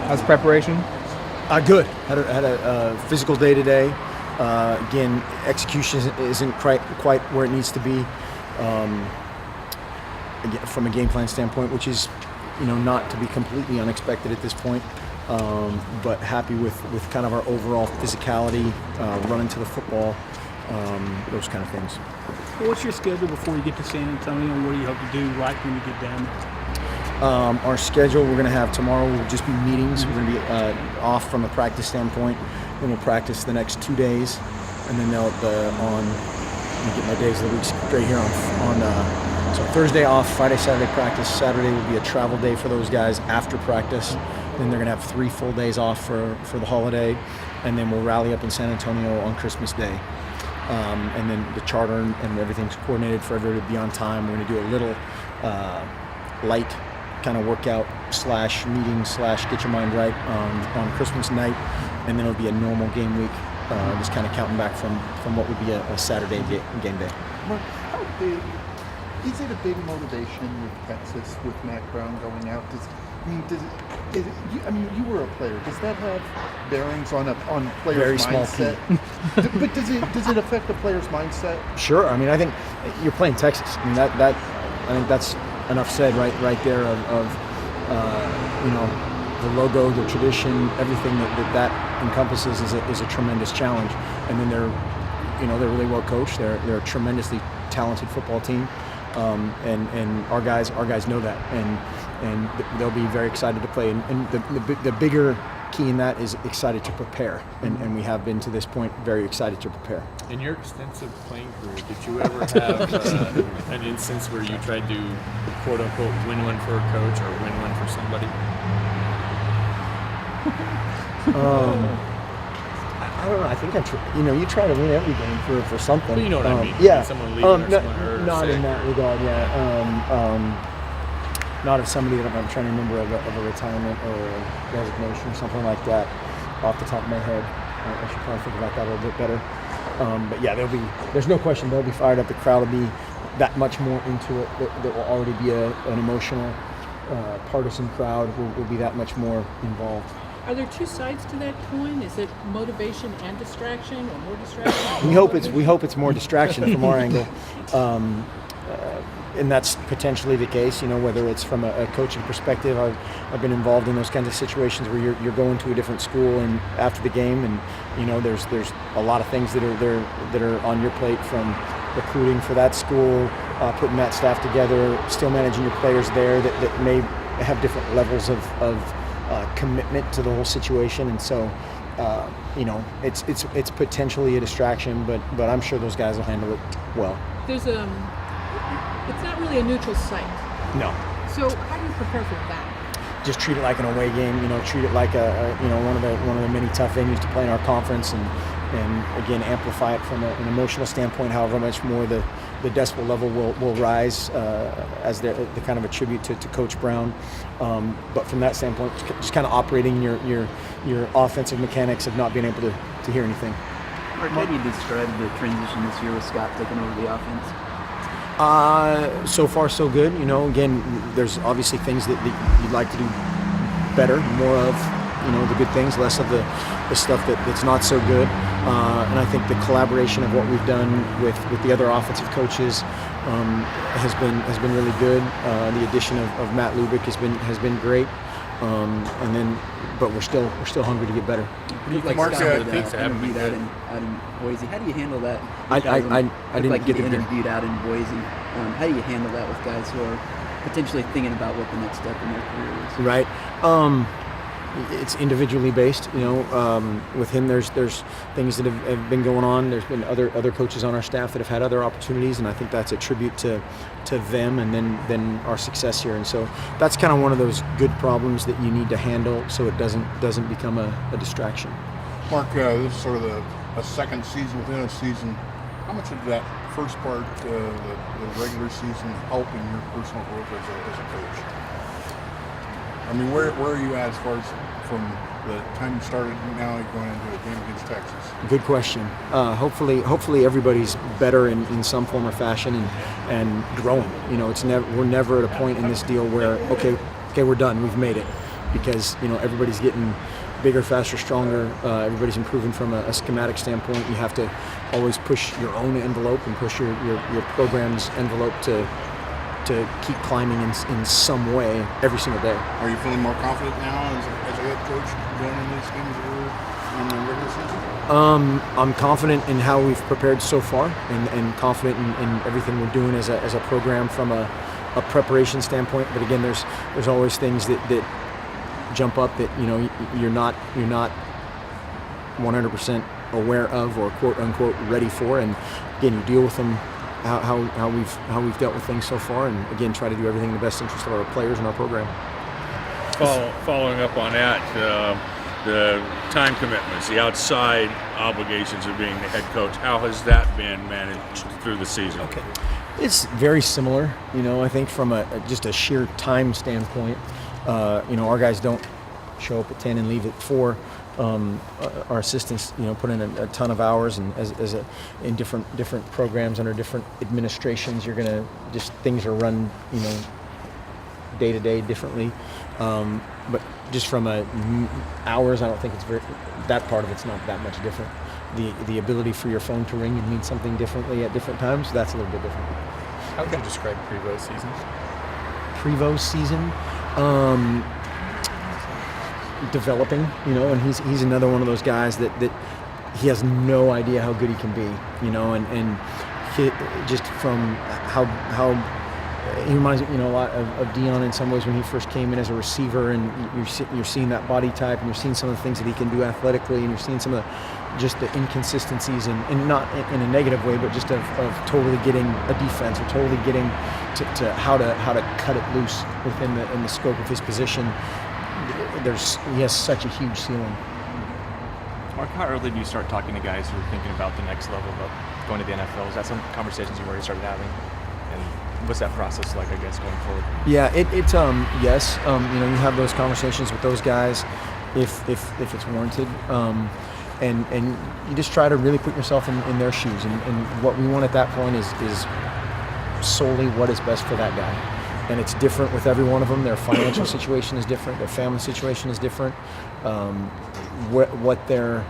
How's preparation? Good. Had a physical day today. Again, execution isn't quite where it needs to be again, from a game plan standpoint, which is, not to be completely unexpected at this point. But happy with kind of our overall physicality, running to the football, those kind of things. What's your schedule before you get to San Antonio? What do you hope to do right when you get down there? Our schedule, we're going to have tomorrow will just be meetings. We're going to be off from a practice standpoint. Then we'll practice the next 2 days, and then they'll let me get my days of the week straight here on so Thursday off, Friday, Saturday practice. Saturday will be a travel day for those guys after practice. Then they're going to have 3 full days off for the holiday, and then we'll rally up in San Antonio on Christmas Day. And then the charter and everything's coordinated for everybody to be on time. We're going to do a little light kind of workout / meeting / get your mind right on Christmas night, and then it'll be a normal game week, just kind of counting back from what would be a Saturday game day. Mark, how big is it? A big motivation with Texas, with Mac Brown going out? You were a player. Does that have bearings on players' Very small mindset? But does it affect the player's mindset? Sure. I mean, I think you're playing Texas. I mean, I think that's enough said right there of the logo, the tradition, everything that encompasses is a tremendous challenge. And then they're really well coached. They're a tremendously talented football team, and our guys know that, and they'll be very excited to play. And the bigger key in that is excited to prepare, and we have been to this point very excited to prepare. In your extensive playing career, did you ever have an instance where you tried to quote unquote win one for a coach or win one for somebody? I don't know. I think you try to win every game for something. Well, you know what I mean. Yeah. Someone leaving or someone hurt. Not or in that regard. Yeah. Not of somebody that I'm trying to remember of a retirement or a resignation or something like that off the top of my head. I should probably think about that a little bit better. But yeah, there's no question they'll be fired up. The crowd will be that much more into it. There will already be an emotional, partisan crowd will be that much more involved. Are there two sides to that coin? Is it motivation and distraction, or more distraction? We hope it's more distraction from our angle. And that's potentially the case, whether it's from a coaching perspective. I've been involved in those kinds of situations where you're going to a different school and after the game, and there's a lot of things that are on your plate, from recruiting for that school, putting that staff together, still managing your players there that may have different levels of commitment to the whole situation, and so it's potentially a distraction, but I'm sure those guys will handle it well. It's not really a neutral site. No. So how do you prepare for that? Just treat it like an away game. Treat it like one of the many tough venues to play in our conference, and again amplify it from an emotional standpoint. However much more the decibel level will rise as the kind of a tribute to Coach Brown. But from that standpoint, just kind of operating your offensive mechanics of not being able to hear anything. Mark, how do you describe the transition this year with Scott taking over the offense? So far, so good. Again, there's obviously things that you'd like to do better, more of, the good things, less of the stuff that's not so good. And I think the collaboration of what we've done with the other offensive coaches has been really good. The addition of Matt Lubick has been great. But we're still hungry to get better. Mark, interviewed out in Boise. How do you handle that? I didn't get interviewed out in Boise. How do you handle that with guys who are potentially thinking about what the next step in their career is? Right. It's individually based. With him, there's things that have been going on. There's been other coaches on our staff that have had other opportunities, and I think that's a tribute to them and then our success here. And so that's kind of one of those good problems that you need to handle so it doesn't become a distraction. Mark, this is sort of a second season within a season. How much of that first part, the regular season, helping your personal growth as a coach? I mean, where are you at as far as from the time you started now you're going into a game against Texas? Good question. Hopefully everybody's better in some form or fashion and growing. You know, we're never at a point in this deal where okay, we're done, we've made it, because you know everybody's getting bigger, faster, stronger. Everybody's improving from a schematic standpoint. You have to always push your own envelope and push your program's envelope to keep climbing in some way every single day. Are you feeling more confident now as a head coach going into these games in the regular season? I'm confident in how we've prepared so far, and confident in everything we're doing as a program from a preparation standpoint. But again, there's always things that jump up that you know you're not 100% aware of or quote unquote ready for, and again you deal with them how we've dealt with things so far, and again try to do everything in the best interest of our players and our program. Following up on that, the time commitments, the outside obligations of being the head coach, how has that been managed through the season? Okay, it's very similar. You know, I think from just a sheer time standpoint, you know, our guys don't show up at 10 and leave at 4. Our assistants, you know, put in a ton of hours, and in different programs under different administrations, you're gonna things are run, you know, day to day differently. But just from hours, I don't think that part of it's not that much different. The ability for your phone to ring and mean something differently at different times, that's a little bit different. How would you describe Prevost season? Prevost season, developing, you know, and he's another one of those guys that he has no idea how good he can be, you know, and he, just from how he reminds me, you know, a lot of Dion in some ways when he first came in as a receiver, and you're seeing that body type, and you're seeing some of the things that he can do athletically, and you're seeing some of the inconsistencies, and not in a negative way, but just of totally getting a defense, or totally getting to how to cut it loose within the scope of his position. He has such a huge ceiling. Mark, how early do you start talking to guys who are thinking about the next level of going to the NFL? Is that some conversations you've already started having? And what's that process like, I guess, going forward? Yeah, yes. You know, you have those conversations with those guys if it's warranted. And you just try to really put yourself in their shoes. And what we want at that point is solely what is best for that guy. And it's different with every one of them. Their financial situation is different. Their family situation is different. What their,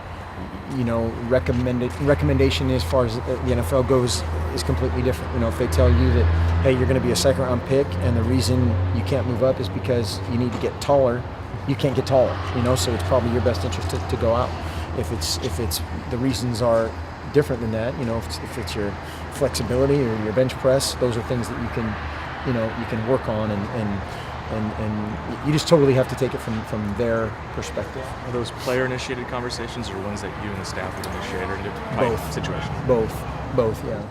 you know, recommendation as far as the NFL goes is completely different. You know, if they tell you that, hey, you're going to be a second-round pick, and the reason you can't move up is because you need to get taller, you can't get taller. You know, so it's probably your best interest to go out. If it's the reasons are different than that, you know, if it's your flexibility or your bench press, those are things that you can work on, and you just totally have to take it from their perspective. Are those player-initiated conversations, or ones that you and the staff would initiate, or in a situation? Both, yeah.